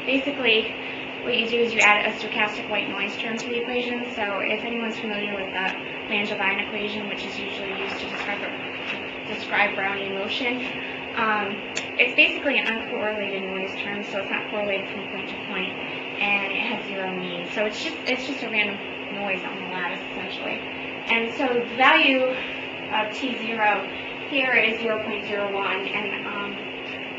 basically what you do is you add a stochastic white noise term to the equation. So if anyone's familiar with the Langevin equation, which is usually used to describe Brownian motion, it's basically an uncorrelated noise term, so it's not correlated from point to point, and it has zero mean. So it's just a random noise on the lattice, essentially. And so the value of T0 here is 0.01, and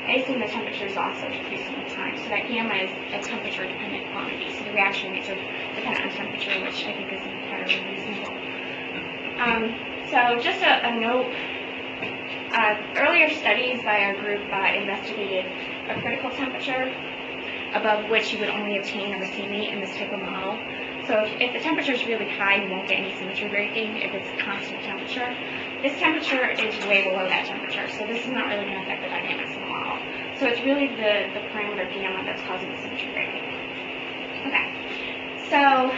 I assume the temperature is also decreasing with time. So that gamma is a temperature-dependent quantity. So the reaction rates are dependent on temperature, which I think is entirely reasonable. So just a note. Earlier studies by our group investigated a critical temperature above which you would only obtain a racemate in this type of model. So if the temperature is really high, you won't get any symmetry breaking if it's constant temperature. This temperature is way below that temperature, so this is not really going to affect the dynamics of the model. So it's really the parameter gamma that's causing the symmetry breaking. Okay, so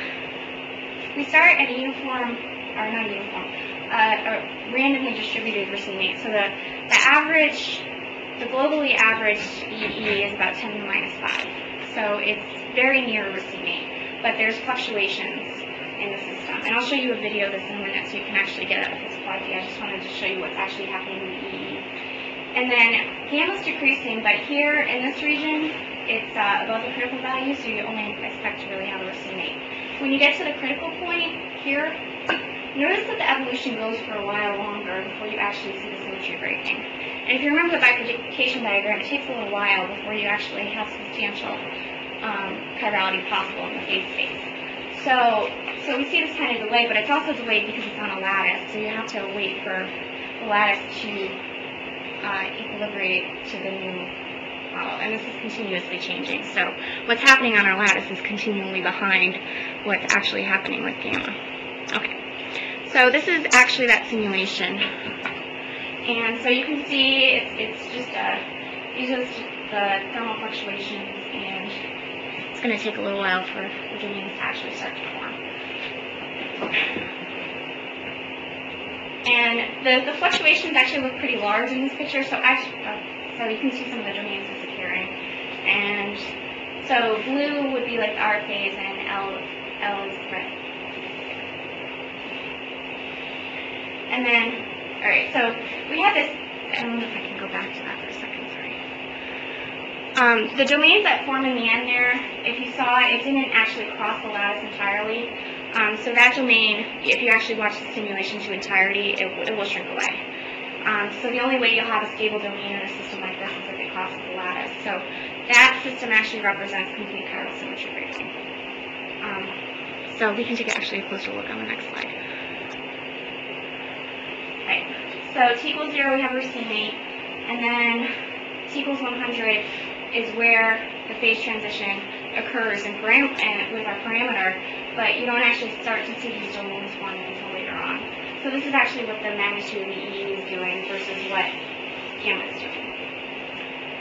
we start at a uniform, or not uniform, a randomly distributed racemate. So the average, the globally average EE is about 10 to the minus 5. So it's very near a racemate, but there's fluctuations in the system. And I'll show you a video of this in a minute so you can actually get a physical idea. I just wanted to show you what's actually happening in the EE. And then gamma's decreasing, but here in this region, it's above the critical value, so you only expect to really have a racemate. When you get to the critical point here, notice that the evolution goes for a while longer before you actually see the symmetry breaking. And if you remember the bifurcation diagram, it takes a little while before you actually have substantial chirality possible in the phase space. So we see this kind of delay, but it's also delayed because it's on a lattice, so you have to wait for the lattice to equilibrate to the new model. And this is continuously changing. So what's happening on our lattice is continually behind what's actually happening with gamma. Okay. So this is actually that simulation. And so you can see it's just these are the thermal fluctuations, and it's going to take a little while for the domains to actually start to form. And the fluctuations actually look pretty large in this picture, so so you can see some of the domains disappearing. And so blue would be like the R phase, and L is red. And then, all right, so we had this, I don't know if I can go back to that for a second, sorry. The domains that form in the end there, if you saw it didn't actually cross the lattice entirely. So that domain, if you actually watch the simulation to entirety, it will shrink away. So the only way you'll have a stable domain in a system like this is if it crosses the lattice. So that system actually represents complete chiral symmetry breaking. So we can take actually a closer look on the next slide. Right. So T equals 0, we have a racemate, and then T equals 100 is where the phase transition occurs with our parameter, but you don't actually start to see these domains forming until later on. So this is actually what the magnitude of the EE is doing versus what gamma is doing.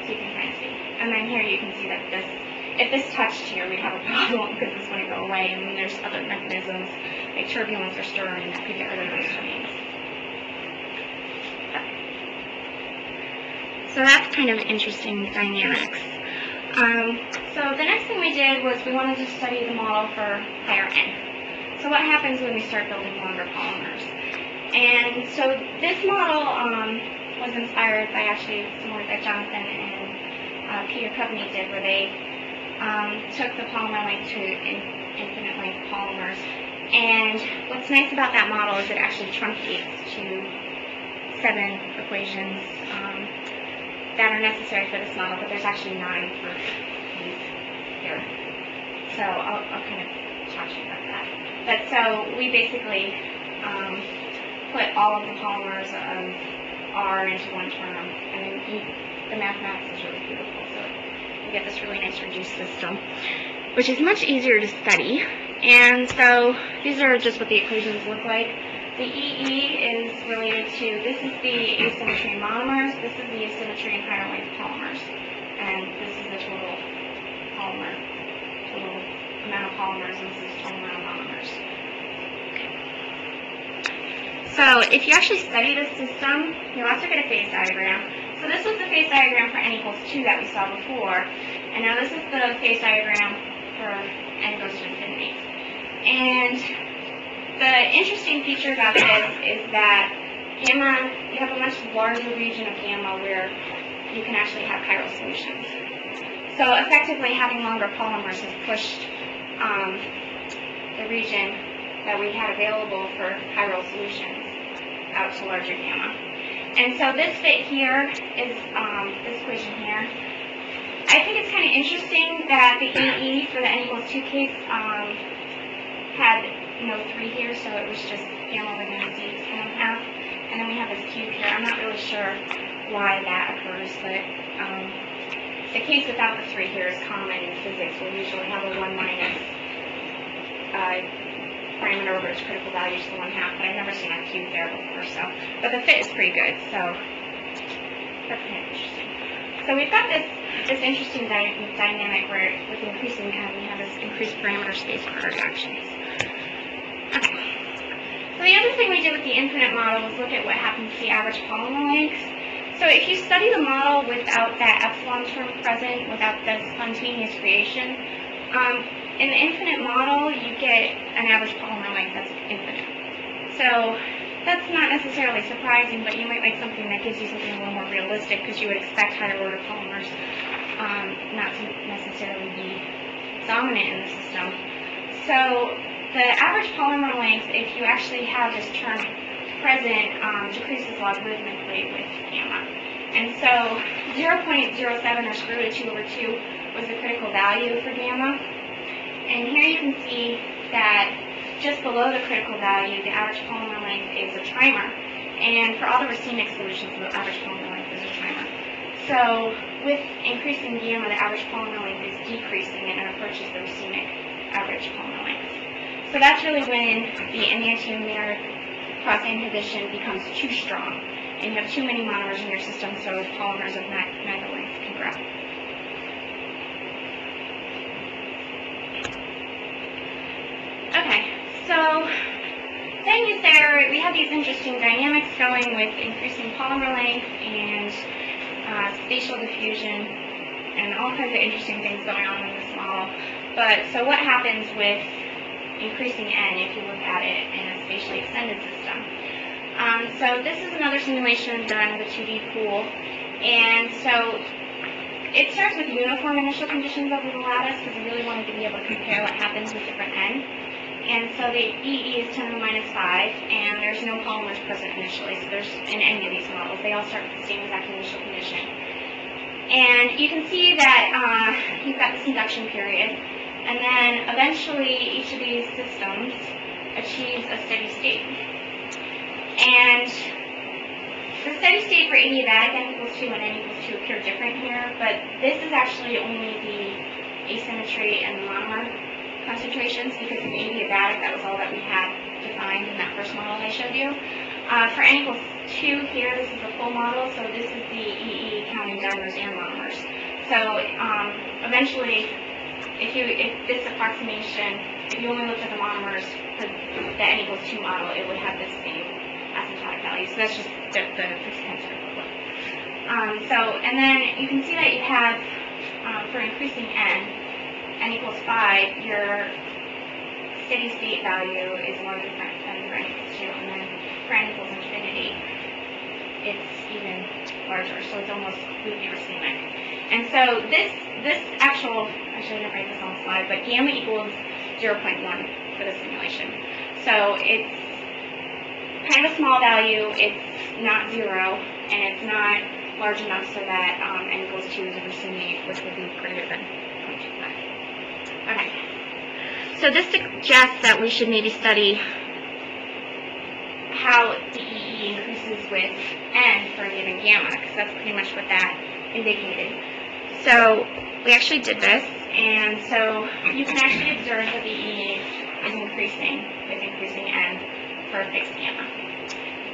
So you can kind of see. And then here you can see that if this touched here, we'd have a problem because this wouldn't go away, and then there's other mechanisms like turbulence or stirring that could get rid of those domains. So that's kind of interesting dynamics. So the next thing we did was we wanted to study the model for higher N. So what happens when we start building longer polymers? And so this model was inspired by actually some work that Jonathan and Peter Coveney did, where they took the polymer length to infinite length polymers. And what's nice about that model is it actually truncates to 7 equations that are necessary for this model, but there's actually 9 for these here. So I'll kind of talk to you about that. But so we basically put all of the polymers of R into one term, and the mathematics is really beautiful. So you get this really nice reduced system, which is much easier to study. And so these are just what the equations look like. The EE is related to, this is the asymmetry in monomers, this is the asymmetry in higher length polymers, and this is the total amount of polymers, and this is the total amount of monomers. Okay. So if you actually study this system, you'll also get a phase diagram. So this was the phase diagram for n equals 2 that we saw before, and now this is the phase diagram for n goes to infinity. And the interesting feature about this is that gamma, you have a much larger region of gamma where you can actually have chiral solutions. So effectively, having longer polymers has pushed the region that we had available for chiral solutions out to larger gamma. And so this fit here is this equation here. I think it's kind of interesting that the EE for the n equals 2 case had no 3 here, so it was just gamma over gamma z is 1/2. And then we have this cube here. I'm not really sure why that occurs, but the case without the 3 here is common in physics. We'll usually have a 1 minus parameter over its critical value to the 1/2, but I've never seen a cube there before, so. But the fit is pretty good, so that's kind of interesting. So we've got this interesting dynamic where with increasing n, we have this increased parameter space for our actions. Okay. So the other thing we did with the infinite model was look at what happens to the average polymer lengths. So if you study the model without that epsilon term present, without the spontaneous creation, in the infinite model, you get an average polymer length that's infinite. So that's not necessarily surprising, but you might like something that gives you something a little more realistic because you would expect higher order polymers not to necessarily be dominant in the system. So the average polymer length, if you actually have this term present, decreases logarithmically with gamma. And so 0.07 or square root of 2 over 2 was the critical value for gamma. And here you can see that just below the critical value, the average polymer length is a trimer. And for all the racemic solutions, the average polymer length is a trimer. So with increasing gamma, the average polymer length is decreasing and it approaches the racemic average polymer length. So that's really when the enantiomer cross inhibition becomes too strong. And you have too many monomers in your system, so polymers of neither length can grow. Okay, so then we have these interesting dynamics going with increasing polymer length and spatial diffusion and all kinds of interesting things going on in this model. But so what happens with increasing n if you look at it in a spatially extended system? So this is another simulation done with a 2D pool, and so it starts with uniform initial conditions over the lattice because we really wanted to be able to compare what happens with different n. And so the EE is 10 to the minus 5, and there's no polymers present initially, so there's in any of these models. They all start with the same exact initial condition. And you can see that you've got this induction period, and then eventually each of these systems achieves a steady state. And the steady state for adiabatic n equals 2 and n equals 2 appear different here, but this is actually only the asymmetry and the monomer concentrations, because in adiabatic, that was all that we had defined in that first model I showed you. For n equals 2 here, this is a full model, so this is the EE counting dimers and monomers. So eventually, if this approximation, if you only looked at the monomers for the n equals 2 model, it would have this same asymptotic value. So that's just the fixed tensor equivalent. And then you can see that you have, for increasing n equals 5, your steady state value is more different than for n equals 2, and then for n equals infinity, it's even larger, so it's almost completely racemic. And so this actual, actually I didn't write this on the slide, but gamma equals 0.1 for the simulation. So it's kind of a small value, it's not 0, and it's not large enough so that n equals 2 is a racemic, which would be greater than 0.25. Okay, so this suggests that we should maybe study how the EE increases with n for a given gamma, because that's pretty much what that indicated. So we actually did this, and so you can actually observe that the EE is increasing with increasing n for a fixed gamma.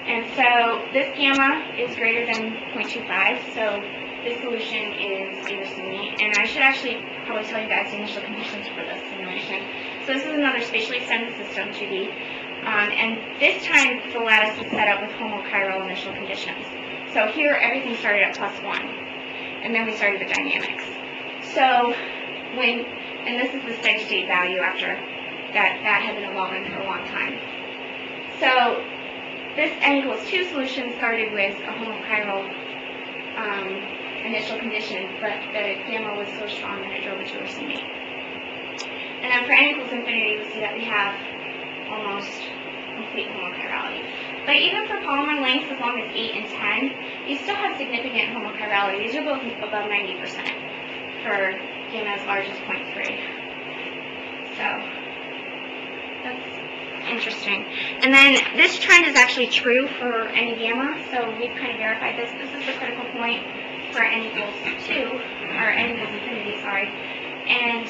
And so this gamma is greater than 0.25, so this solution is a racemic, and I should actually probably tell you guys the initial conditions for this simulation. So this is another spatially extended system, 2D, and this time the lattice is set up with homochiral initial conditions. So here everything started at +1, and then we started the dynamics. So and this is the steady state value after that had been evolving for a long time. So this n=2 solution started with a homochiral initial condition, but the gamma was so strong that it drove it to racemic. And then for n=infinity, we see that we have almost complete homochirality. But even for polymer lengths as long as 8 and 10, you still have significant homochirality. These are both above 90% for gamma as large as 0.3. So that's interesting. And then this trend is actually true for any gamma, so we've kind of verified this. This is the critical point for n=2, or n=infinity, sorry. And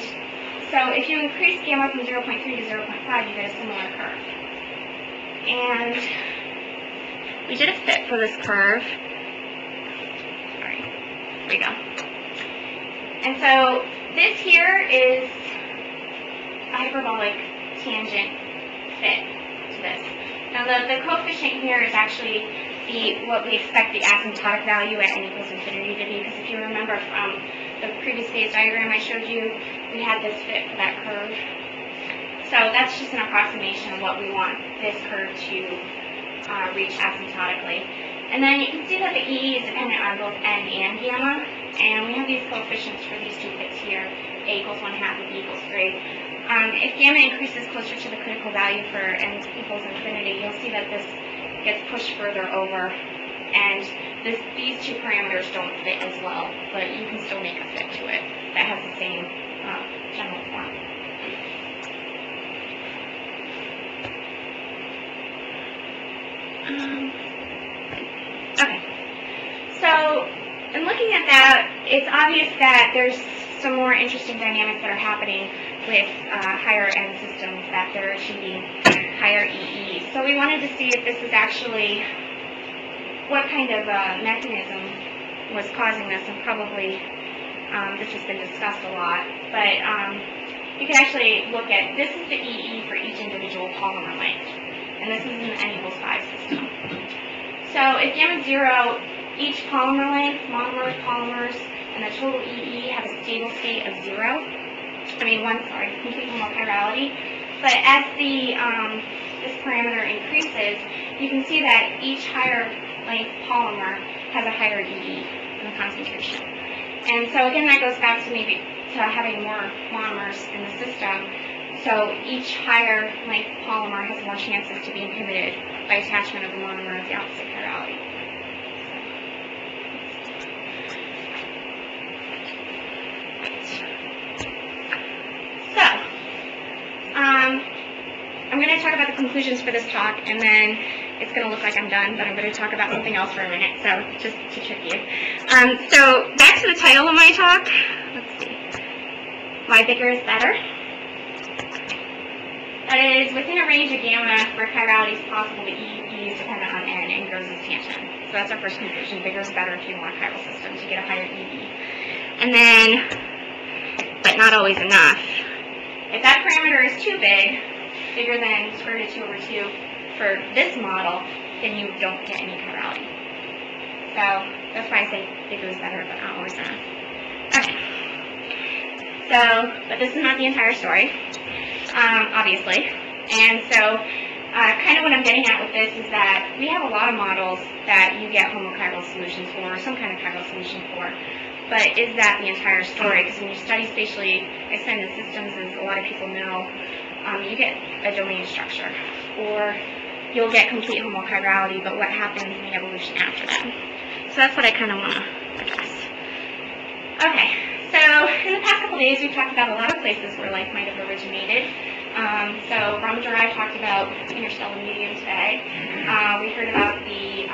so if you increase gamma from 0.3 to 0.5, you get a similar curve. And we did a fit for this curve. Sorry, here we go. And so this here is a hyperbolic tangent fit to this. Now the coefficient here is actually what we expect the asymptotic value at n=infinity to be, because if you remember from the previous phase diagram I showed you, we had this fit for that curve. So that's just an approximation of what we want this curve to reach asymptotically. And then you can see that the EE is dependent on both n and gamma, and we have these coefficients for these two fits here, a = 1/2 and b = 3. If gamma increases closer to the critical value for n=infinity, you'll see that this gets pushed further over, and these two parameters don't fit as well, but you can still make a fit to it that has the same general form. Okay, so in looking at that, it's obvious that there's some more interesting dynamics that are happening with higher end systems, that they're achieving higher EE. So we wanted to see if this is actually, what kind of mechanism was causing this, and probably this has been discussed a lot, but you can actually look at, this is the EE for each individual polymer length, and this is an n=5 system. So if gamma is 0, each polymer length, monomer polymers, and the total EE have a stable state of 0. Complete homochirality. But as this parameter increases, you can see that each higher length polymer has a higher EE in the concentration. And so again, that goes back to maybe to having more monomers in the system. So each higher length polymer has more chances to be inhibited by attachment of the monomer of the opposite chirality. So, I'm going to talk about the conclusions for this talk, and then it's going to look like I'm done, but I'm going to talk about something else for a minute, so just to trick you. So back to the title of my talk. Let's see. Why bigger is better? That is, within a range of gamma where chirality is possible, the EE is dependent on n and grows as tangent. So that's our first conclusion. Bigger is better if you want a chiral system to get a higher EE. And then, but not always enough. If that parameter is too big, bigger than square root of 2 over 2 for this model, then you don't get any chirality. So that's why I say bigger is better, but not always enough. Okay. So, but this is not the entire story, obviously. And so, kind of what I'm getting at with this is that we have a lot of models that you get homochiral solutions for, or some kind of chiral solution for. But is that the entire story? Because when you study spatially extended systems, as a lot of people know, you get a domain structure, or you'll get complete homochirality, but what happens in the evolution after that? So that's what I kind of want to address. Okay, so in the past couple days, we've talked about a lot of places where life might have originated. So Ramajar and I talked about interstellar medium today. We heard about the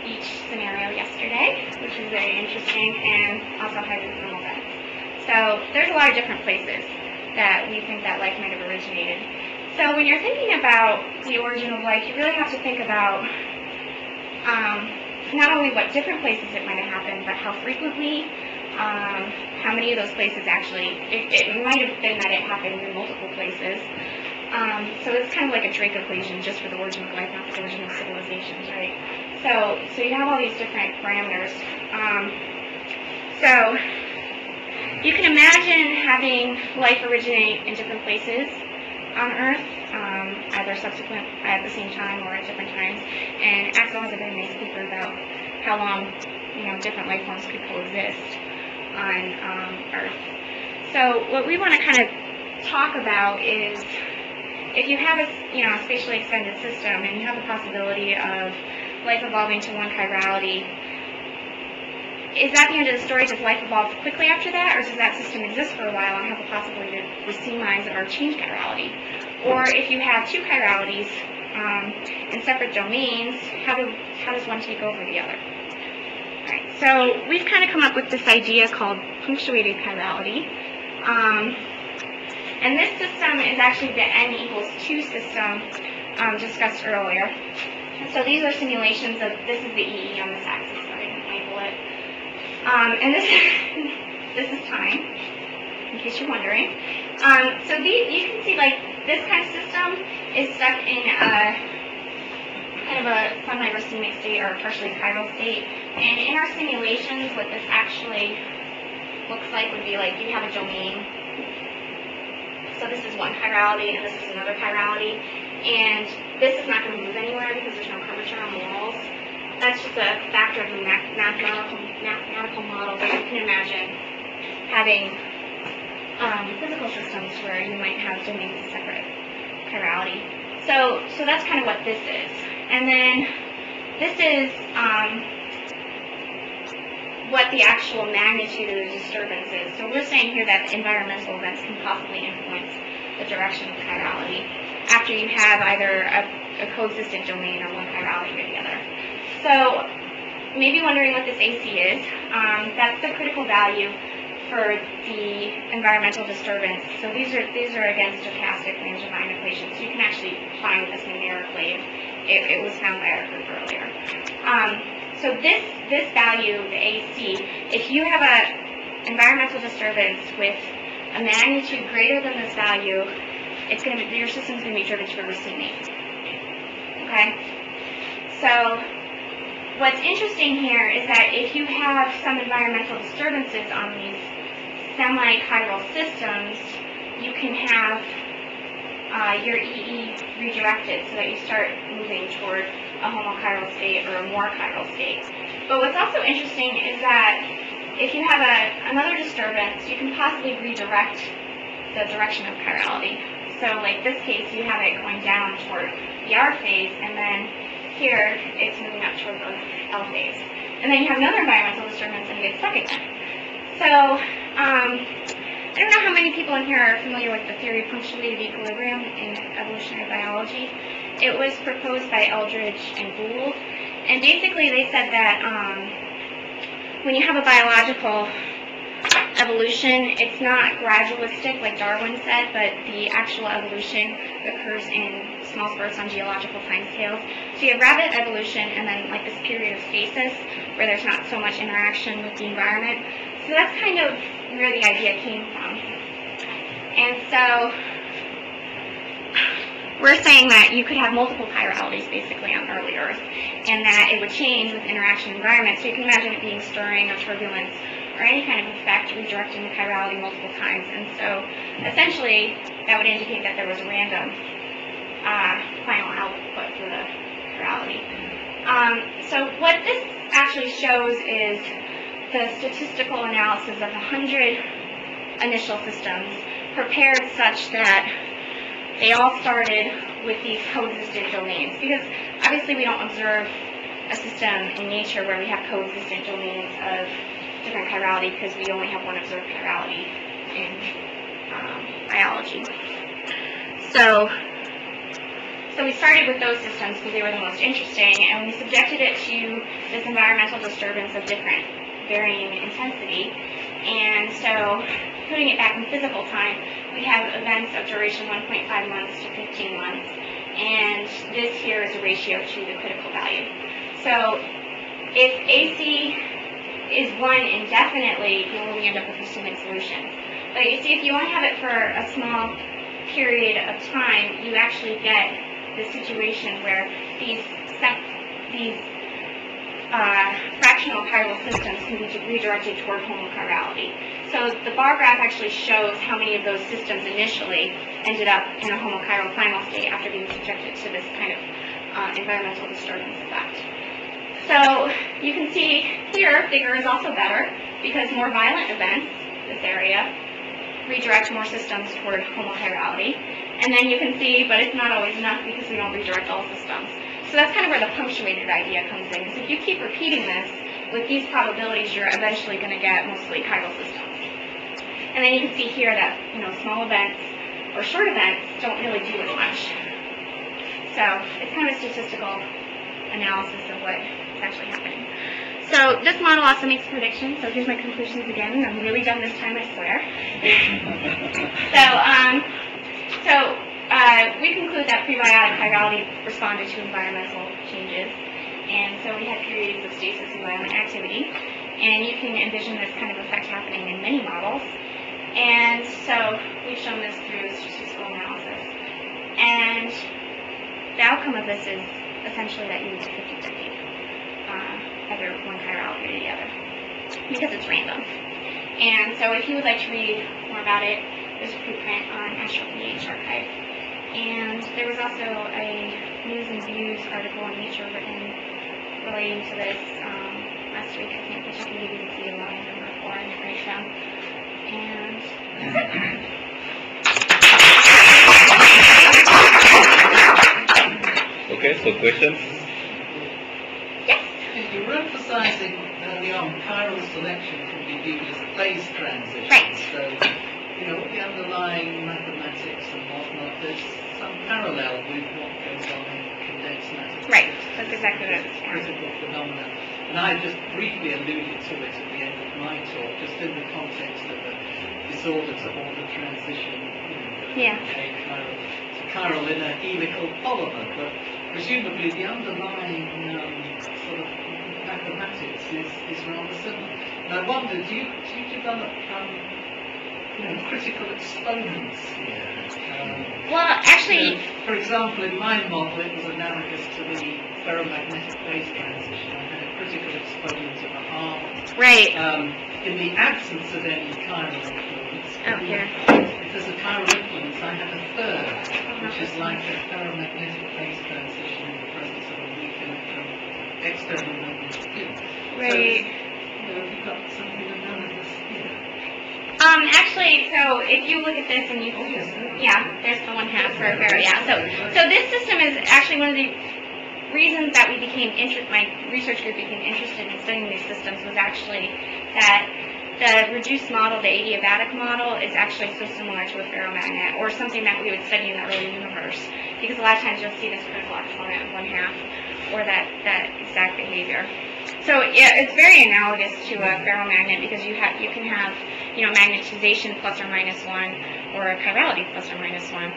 beach scenario yesterday, which is very interesting, and also hydrothermal vents. So there's a lot of different places that we think that life might have originated. So when you're thinking about the origin of life, you really have to think about not only what different places it might have happened, but how frequently, how many of those places actually, it might have been that it happened in multiple places. So it's kind of like a Drake equation just for the origin of life, not the origin of civilizations, right? So you have all these different parameters. So you can imagine having life originate in different places on Earth, either subsequent at the same time or at different times. And Axel has a very nice paper about how long, different life forms could coexist on Earth. So what we want to kind of talk about is, if you have a spatially extended system and you have the possibility of life evolving to one chirality, is that the end of the story? Does life evolve quickly after that, or does that system exist for a while and have the possibility to racemize or change chirality? Or if you have two chiralities in separate domains, how does one take over the other? All right, so we've kind of come up with this idea called punctuated chirality. And this system is actually the n=2 system discussed earlier. So these are simulations of, this is the EE on this axis, so I didn't label it. And this is time, in case you're wondering. So you can see, like, this kind of system is stuck in kind of a semi-racemic state or a partially chiral state. And in our simulations, what this actually looks like would be like you have a domain. So this is one chirality, and this is another chirality. And this is not going to move anywhere because there's no curvature on the walls. That's just a factor of the mathematical model, but you can imagine having physical systems where you might have domains of separate chirality. So that's kind of what this is. And then this is what the actual magnitude of the disturbance is. So we're saying here that environmental events can possibly influence the direction of chirality after you have either a coexistent domain or one chirality or the other. So maybe wondering what this AC is. That's the critical value for the environmental disturbance. So these are again stochastic Langevin equations. You can actually find this numerically. It was found by our group earlier. So this value, the AC, if you have an environmental disturbance with a magnitude greater than this value, your system's going to be driven to a racemate. Okay? So what's interesting here is that if you have some environmental disturbances on these semi-chiral systems, you can have your EE redirected so that you start moving toward a homochiral state or a more chiral state. But what's also interesting is that if you have another disturbance, you can possibly redirect the direction of chirality. So like this case, you have it going down toward the R phase, and then here it's moving up toward the L phase. And then you have another environmental disturbance and it gets stuck again. So I don't know how many people in here are familiar with the theory of punctuated equilibrium in evolutionary biology. It was proposed by Eldridge and Gould, and basically they said that when you have a biological evolution, it's not gradualistic like Darwin said, but the actual evolution occurs in small spurts on geological timescales. So you have rapid evolution and then like this period of stasis where there's not so much interaction with the environment. So that's kind of where the idea came from. And so we're saying that you could have multiple chiralities basically on early Earth, and that it would change with interaction environment. So you can imagine it being stirring or turbulence or any kind of effect redirecting the chirality multiple times. And so essentially that would indicate that there was a random final output for the chirality. So what this actually shows is the statistical analysis of 100 initial systems prepared such that they all started with these coexistent domains. Because obviously we don't observe a system in nature where we have coexistent domains of different chirality because we only have one observed chirality in biology. So we started with those systems because they were the most interesting, and we subjected it to this environmental disturbance of different varying intensity. And so putting it back in physical time, we have events of duration 1.5 months to 15 months, and this here is a ratio to the critical value. So if AC is 1 indefinitely, you'll only end up with racemic solutions. But you see, if you only have it for a small period of time, you actually get the situation where these fractional chiral systems can be redirected toward homochirality. So the bar graph actually shows how many of those systems initially ended up in a homochiral final state after being subjected to this kind of environmental disturbance effect. So you can see here, bigger is also better because more violent events, this area, redirect more systems toward homochirality. And then you can see, but it's not always enough because we don't redirect all systems. So that's kind of where the punctuated idea comes in. Is if you keep repeating this, with these probabilities, you're eventually going to get mostly chiral systems. And then you can see here that, small events or short events don't really do as much. So it's kind of a statistical analysis of what is actually happening. So this model also makes predictions. So here's my conclusions again. I'm really done this time, I swear. We conclude that prebiotic chirality responded to environmental changes. And so we had periods of stasis and violent activity. And you can envision this kind of effect happening in many models. And so we've shown this through statistical analysis. And the outcome of this is essentially that you would get 50-50, either one chirality or the other, because it's random. And so if you would like to read more about it, there's a preprint on Astro PH archive. And there was also a News and Views article in Nature written relating to this last week, I think, which I can give you the COI number for and it right down. And okay, so questions? yes? You were emphasizing early on chiral selection can be viewed as a phase transition. Right. So, with the underlying mathematics and whatnot, there's some parallel with what goes on in condensed matter. Right, that's exactly what it is. Critical phenomena. And I just briefly alluded to it at the end of my talk, just in the context of a disorder to order transition, Yeah. to chiral in a helical polymer. But presumably the underlying sort of mathematics is rather similar. And I wonder, do you develop critical exponents here? Well, actually, for example, in my model, it was analogous to the ferromagnetic phase transition. I had a critical exponent of a half. right. In the absence of any chiral influence. Oh, here. If there's a chiral influence, I have a third, which is like a ferromagnetic phase transition in the presence of a weak electron external magnetic field. Right. So, have you got something analogous here? Actually, so if you look at this and you, there's the 1/2 for a ferro, yeah. So this system is actually one of the reasons that we became my research group became interested in studying these systems was actually that the reduced model, the adiabatic model, is actually so similar to a ferromagnet or something that we would study in the early universe. Because a lot of times you'll see this critical exponent of 1/2 or that exact behavior. So yeah, it's very analogous to a ferromagnet because you can have magnetization plus or minus 1 or a chirality plus or minus 1.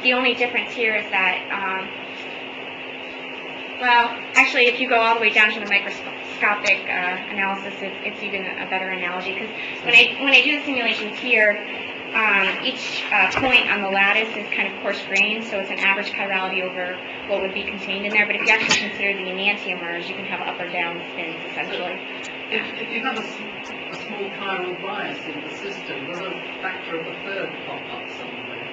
The only difference here is that well, actually, if you go all the way down to the microscopic analysis, it's even a better analogy because when I do the simulations here, each point on the lattice is kind of coarse-grained, so it's an average chirality over what would be contained in there. But if you actually consider the enantiomers, you can have up or down spins, essentially. If you have a small chiral bias in the system, will a factor of a third pop up somewhere?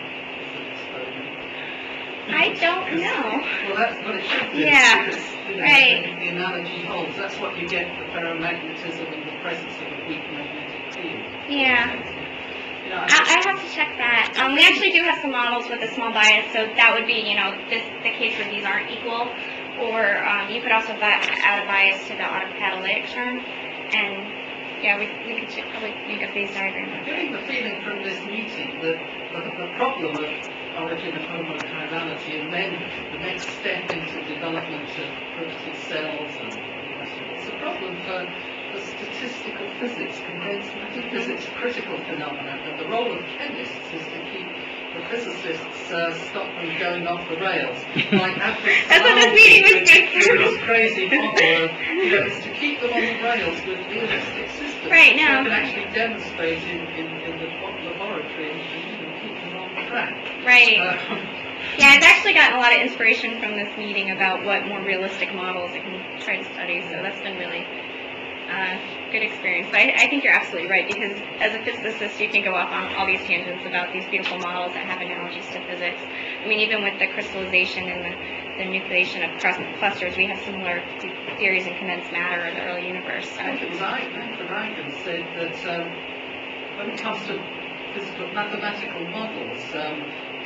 I don't know. Well, that's what it should do. Yeah, because, right. The analogy holds. That's what you get for ferromagnetism in the presence of a weak magnetic field. Yeah. I have to check that. We actually do have some models with a small bias, so that would be, the case where these aren't equal. Or you could also add a bias to the autocatalytic term, and yeah, we could probably make a phase diagram. I'm getting the feeling from this meeting that the problem of origin of homochirality and then the next step into development of primitive cells and the rest of it, it's a problem for statistical physics, condensed matter physics, critical phenomena, and the role of chemists is to keep the physicists stop them going off the rails. Like that's what this meeting was good for. This crazy model of, it's to keep them on the rails with realistic systems. Right, So no. you can actually demonstrate in the laboratory and even keep them on track. Right. Um, Yeah, I've actually gotten a lot of inspiration from this meeting about what more realistic models I can try to study, so that's been really good experience. But I think you're absolutely right, because as a physicist, you can go off on all these tangents about these beautiful models that have analogies to physics. I mean, even with the crystallization and the nucleation of clusters, we have similar theories in condensed matter or the early universe. So. It was Einstein said that when it comes to physical mathematical models,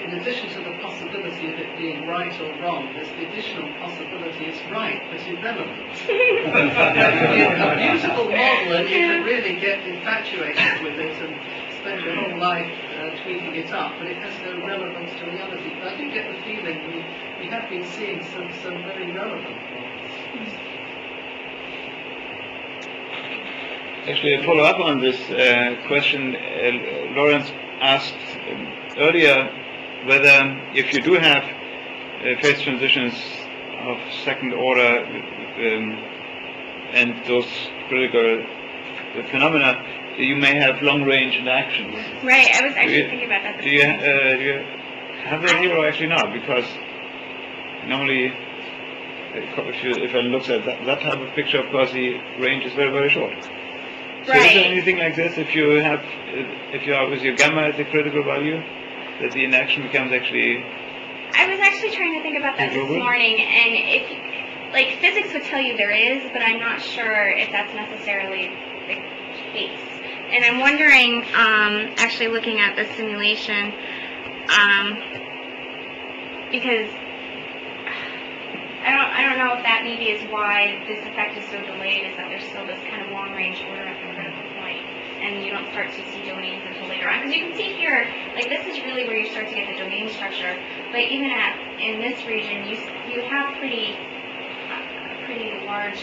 in addition to the possibility of it being right or wrong, there's the additional possibility it's right but irrelevant. A beautiful model, and you can really get infatuated with it and spend your whole life tweaking it up, but it has no relevance to reality. But I do get the feeling we have been seeing some very relevant models. Actually, a follow-up on this question, Lawrence asked earlier whether if you do have phase transitions of second order and those critical phenomena, you may have long-range interactions. Right, I was actually thinking about that. Do you have that here or actually not? Because normally, if one looks at that type of picture, of course, the range is very, very short. So Right. is there anything like this if you are with your gamma as a critical value, that the interaction becomes actually? I was actually trying to think about that this morning, and like physics would tell you there is, but I'm not sure if that's necessarily the case. And I'm wondering, actually looking at the simulation, because I don't know if that maybe is why this effect is so delayed, is that there's still this kind of long-range order at the critical point, and you don't start to see domains until later on. Because you can see here, like this is really where you start to get the domain structure. But even in this region, you have pretty large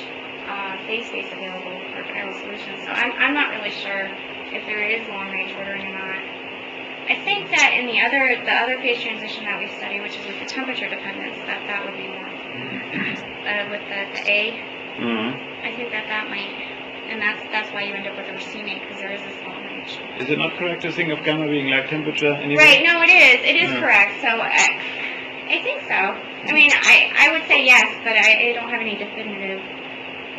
phase space available for chiral solutions. So I'm not really sure if there is long-range ordering or not. I think that in the other phase transition that we study, which is with the temperature dependence, that would be more with the A. Mm-hmm. I think that might, and that's why you end up with a racemate, because there is this long range. Is it not correct to think of gamma being like temperature anyway? Right. No, it is. It is correct. So I think so. I mean, I would say yes, but I don't have any definitive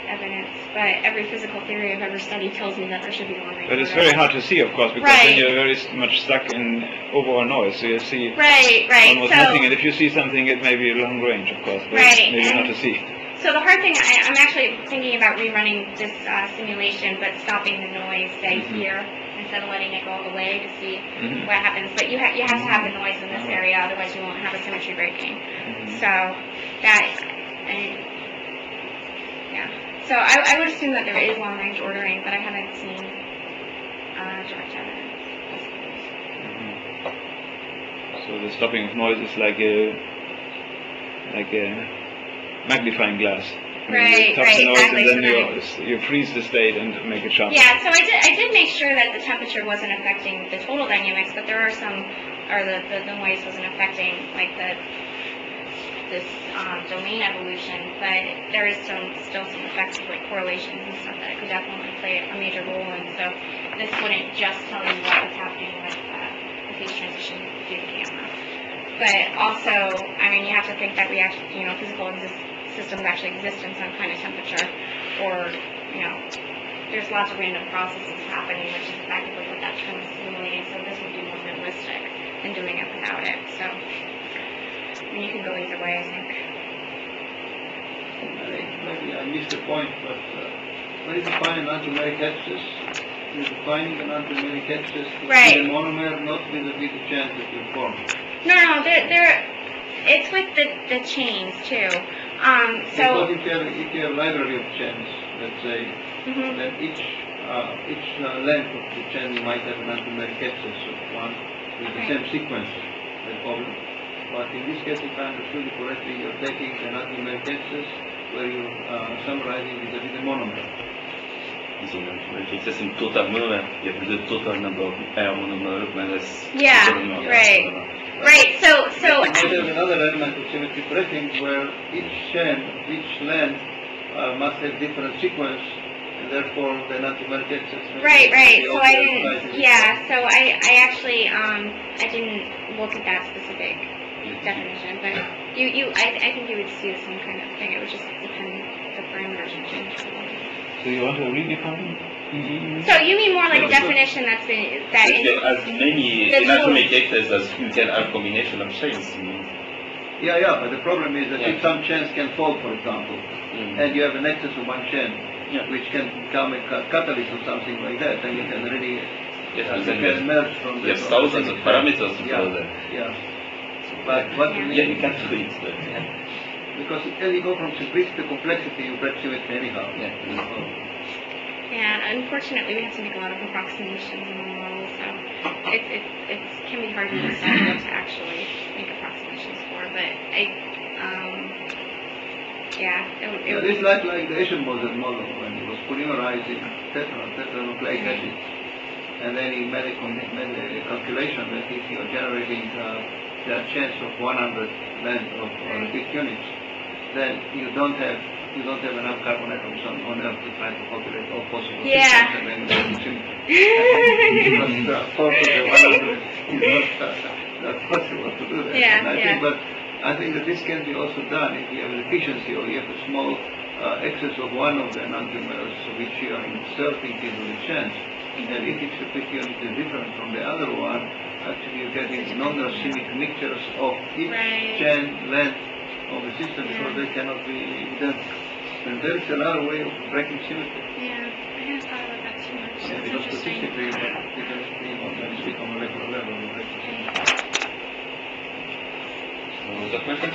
evidence. But every physical theory I've ever studied tells me that there should be long range. But it's very hard to see, of course, because then you're very much stuck in overall noise. So you see almost nothing, and if you see something, it may be long range, of course, but maybe hard to see. So the hard thing, I'm actually thinking about rerunning this simulation, but stopping the noise, say here, instead of letting it go all the way to see what happens. But you have to have the noise in this area, otherwise you won't have a symmetry breaking. So So I would assume that there is long-range ordering, but I haven't seen direct evidence. So the stopping of noise is like a magnifying glass. Right, exactly. And then you freeze the state and make it sharper. Yeah, so I did make sure that the temperature wasn't affecting the total dynamics, but there are some, or the noise wasn't affecting like this domain evolution, but there is still some effects of like correlations and stuff that could definitely play a major role in. So this wouldn't just tell you what's happening with the phase transition due to gamma. But also, I mean, you have to think that we actually, physical systems actually exist in some kind of temperature, or, there's lots of random processes happening, which is effectively what that term is simulating, so this would be more realistic than doing it without it. So, I mean, you can go either way, I think. Maybe I missed the point, but when you define an antimeric axis, you're defining an antimeric axis with a monomer, not with a beta chain that you form. No, it's with the chains too. Because if you have a library of chains, let's say, then each length of the chain you might have an antimeric axis of one with the same sequence, the problem. But in this case, if I understood it correctly, you're taking an antimeric axis where you're summarizing with a monomer. So if it's just in total monomer, you have the total number of air monomer minus Right, so there's another element of symmetry breaking where each chain, each length must have different sequence and therefore the non-numeric excess. Right. the So I obvious didn't. price. Yeah. So I actually I didn't look at that specific definition, but I think you would see the same kind of thing. It would just depend the parameters would change. So you want to redefine EE? So you mean more like a definition that's been that. You get as many the atomic excess as you can have combination of chains. Yeah, but the problem is that if some chains can fall, for example, and you have an excess of one chain, which can become a catalyst or something like that, then you can really Yes, you and then can merge from you the have thousands of parameters to Yeah. follow that. Yeah. But what you Yeah, need, you can't do it. But, because as you go from simplicity to complexity, you break symmetry anyhow. Yeah, unfortunately, we have to make a lot of approximations in the model, so it can be hard to decide what to actually make approximations for. But it It's like the Asian model when he was polymerizing tetranucleic acid, and then he made a calculation that if you are generating the chance of 100 length of repeat units, then you don't have enough carbon atoms on Earth to try to populate all possible Yeah. systems, and then there is because the force of the 100 is not possible to do that. Yeah, And I think that this can be also done if you have an efficiency or you have a small excess of one of the enantiomers which you are inserting into the chains. And if its repeat unit is different from the other one, actually you're getting non-racemic mixtures of each chain length of the system because they cannot be done. And there is another way of breaking symmetry. Yeah, I hadn't thought about that too much. Yeah, That's because interesting. statistically, when you speak on molecular level, you break the symmetry. Other questions?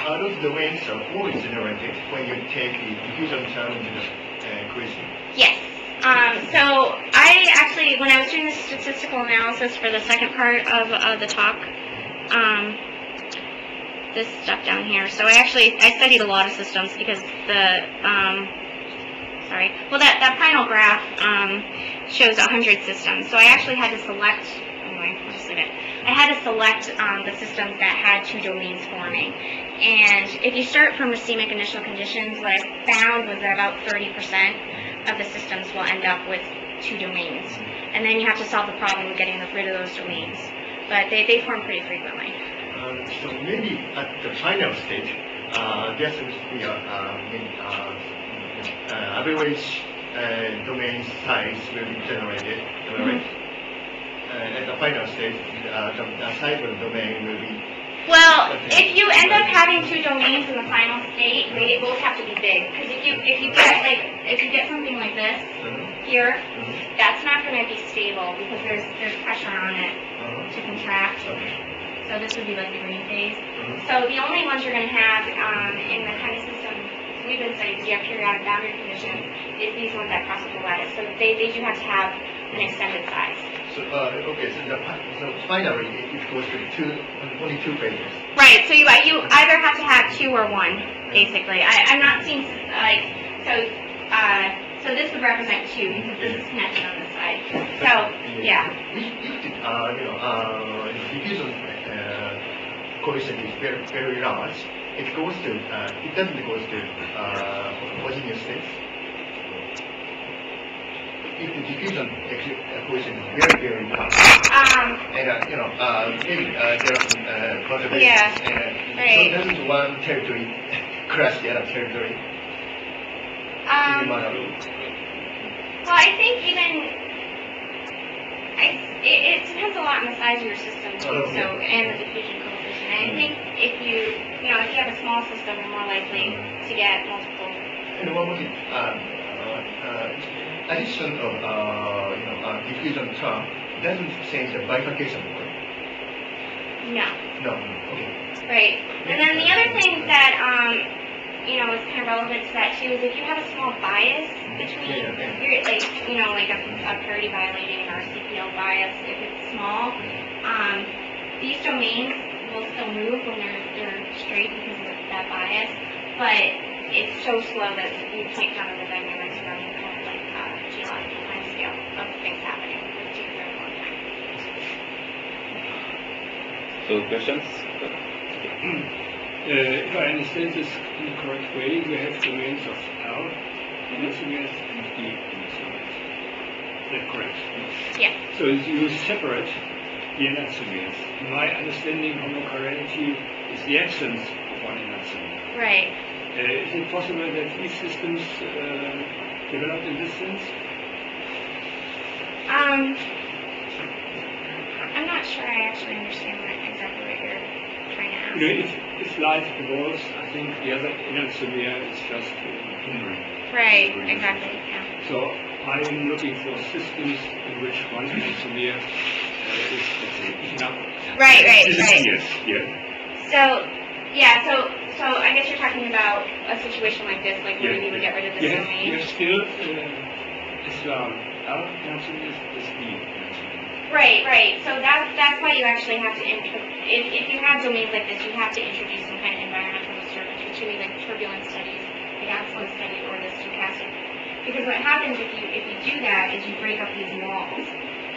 Are those domains always generated when you take the diffusion term into the equation? Yes. So I actually, when I was doing the statistical analysis for the second part of the talk, this stuff down here. So I studied a lot of systems because that final graph shows 100 systems. So I actually had to select. Anyway, I'll just leave it. I had to select the systems that had two domains forming. And if you start from racemic initial conditions, what I found was that about 30% of the systems will end up with two domains. And then you have to solve the problem of getting rid of those domains. But they form pretty frequently. So maybe at the final stage, there seems to be average domain size will be generated, am I right? At the final stage, the size of the domain will be. Well, if you end up having two domains in the final state, they both have to be big. Because if you get something like this here, that's not going to be stable because there's pressure on it to contract. So this would be like the green phase. So the only ones you're going to have in the kind of system we've been studying, because you have periodic boundary conditions, is these ones that cross the lattice. So they do have to have an extended size. So finally, it goes to only two phases. Right. So you either have to have two or one, basically. I'm not seeing so this would represent two because this is connected on this side. So yeah. If the diffusion coefficient is very large, it doesn't go to homogeneous states. If the diffusion coefficient is very large, and maybe there are some conservations, so doesn't one territory crush the other territory? Well, I think it depends a lot on the size of your system too, and the diffusion coefficient. I think if you have a small system, you're more likely to get multiple. And one more thing, addition of diffusion term doesn't change the bifurcation point. No. Okay. Right. And then the other thing that is kind of relevant to that too is if you have a small bias between a parity violating or CPL bias, if it's small, these domains will still move when they're straight because of that bias, but it's so slow that you can't count on the dynamics around the kind of like geological time scale of things happening. It takes a very long time. So questions? If I understand this in the correct way, you have domains of L enantiomers and D enantiomers. Is that correct? Yeah. So you separate the enantiomers. In my understanding, homochirality is the absence of one enantiomer. Right. Is it possible that these systems develop in this sense? I'm not sure I actually understand exactly what you're trying to ask. You know, if life evolves, I think the other enantiomer is just hindering. Right, exactly, yeah. So I'm looking for systems in which one enantiomer is, let's say, enough. Right. Yes, yeah. So I guess you're talking about a situation like this, like where you would get rid of this domain. You have still Islam L enantiomer is D enantiomer. Right. So that's why you actually have to, if you have domains like this, you have to introduce some kind of environmental disturbance, which would be like turbulence studies, the absolute study, or the stochastic. Because what happens if you do that is you break up these walls,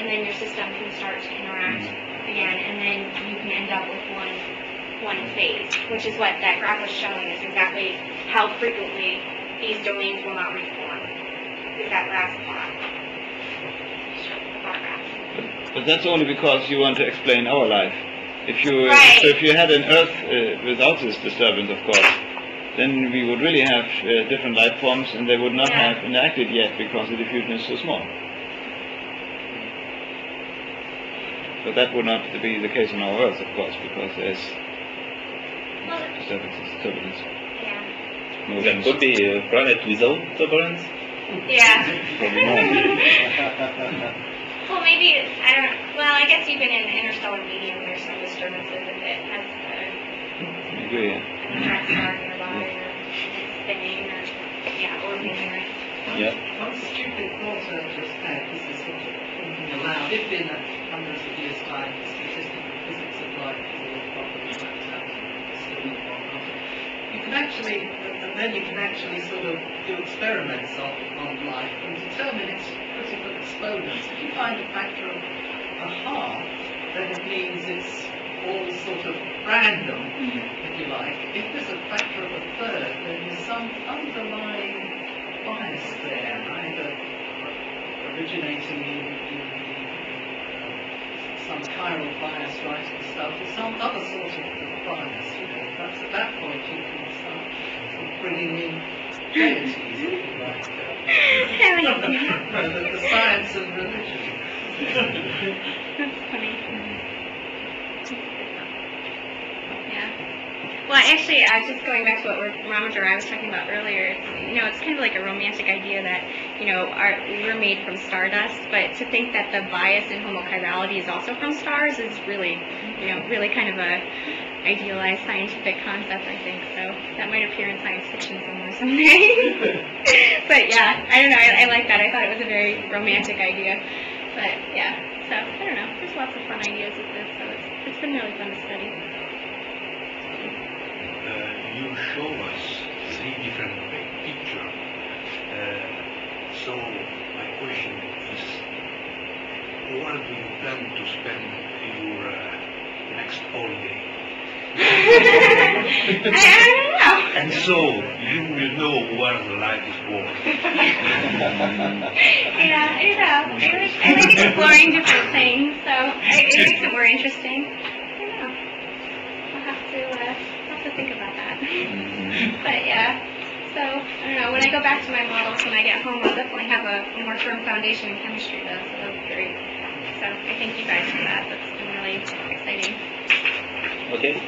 and then your system can start to interact again, and then you can end up with one phase, which is what that graph was showing, is exactly how frequently these domains will not reform. Is that last plot. The bar graph. But that's only because you want to explain our life. If you Right. so if you had an Earth without this disturbance, of course, then we would really have different life forms, and they would not have interacted yet because the diffusion is so small. So that would not be the case on our Earth, of course, because there's turbulence. Yeah. There could be a planet without turbulence. Yeah. Probably not. Well, maybe I guess even in interstellar medium, there's some disturbances if it has I agree, yeah. an attract star nearby, or it's spinning, or orbiting, right? Yeah. One stupid thought I just had, this is sort of thinking aloud, if in hundreds of years' time the statistical physics of life is all properly mapped out and understood and whatnot, you can actually, and then you can actually sort of do experiments on life and determine its critical exponents. If you find a factor of a half, then it means it's all sort of random, if you like. If there's a factor of a third, then there's some underlying bias there, either originating in some chiral bias right at the start, or some other sort of bias. You know, that's at that point you can start sort of bringing in deities, if you like. The science and religion. That's funny. Yeah. Well, actually, just going back to what Ramajar was talking about earlier, it's kind of like a romantic idea that, we were made from stardust, but to think that the bias in homochirality is also from stars is really, really kind of a idealized scientific concept, I think. So that might appear in science fiction somewhere someday. But yeah, I don't know. I like that. I thought it was a very romantic idea. But yeah, so I don't know. There's lots of fun ideas with this, so it's been really fun to study. You show us 3 different pictures. So my question is, where do you plan to spend your next holiday? I don't know. And so you will know where the light is born. Yeah, I don't know. I like exploring different things, so it makes it more interesting. I don't know. I'll have to think about that. But yeah, so I don't know. When I go back to my models when I get home, I'll definitely have a more firm foundation in chemistry, though. So that'll be great. So I thank you guys for that. That's been really exciting. Okay.